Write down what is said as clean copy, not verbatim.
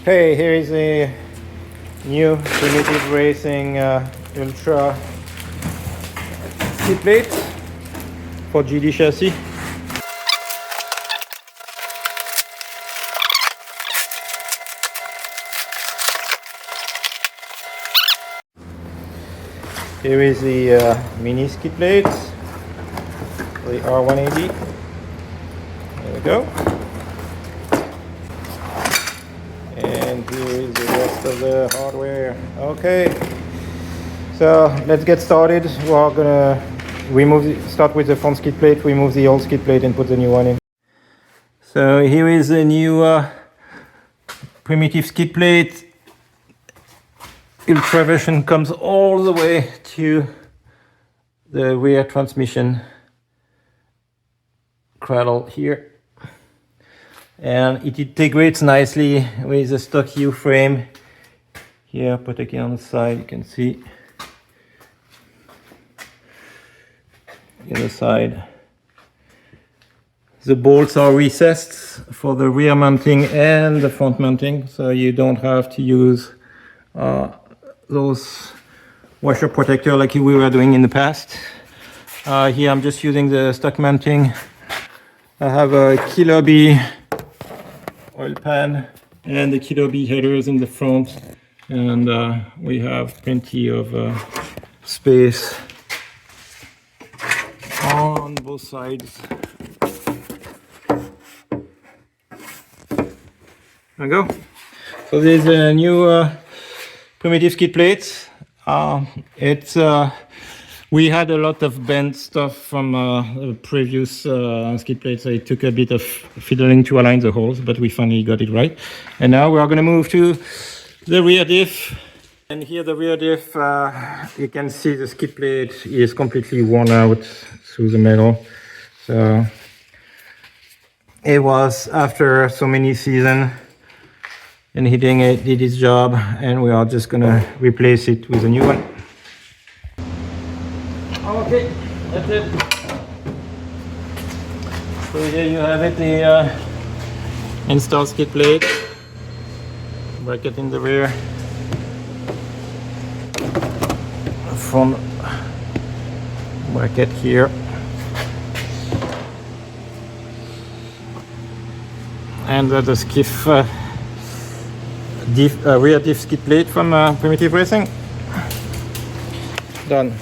Okay, here is a new Primitive Racing Ultra skid plate for GD chassis. Here is the mini skid plate, the R180. There we go. And here is the rest of the hardware. Okay, so let's get started. We're gonna start with the front skid plate, remove the old skid plate and put the new one in. So here is the new Primitive skid plate. Ultra version comes all the way to the rear transmission cradle here. And it integrates nicely with the stock U frame here, protected on the side. You can see the other side. The bolts are recessed for the rear mounting and the front mounting, so you don't have to use those washer protector like we were doing in the past. Here I'm just using the stock mounting. I have a Killer B oil pan and the Killer B headers in the front, and we have plenty of space on both sides. There we go. So there's a new Primitive skid plate. We had a lot of bent stuff from the previous skid plate, so it took a bit of fiddling to align the holes, but we finally got it right. And now we are going to move to the rear diff. And here the rear diff, you can see the skid plate is completely worn out through the metal. So it was, after so many seasons and hitting it, did its job, and we are just going to replace it with a new one. Okay, that's it. So here you have it, the installed skid plate, bracket in the rear, front bracket here, and the skiff rear diff skid plate from Primitive Racing. Done.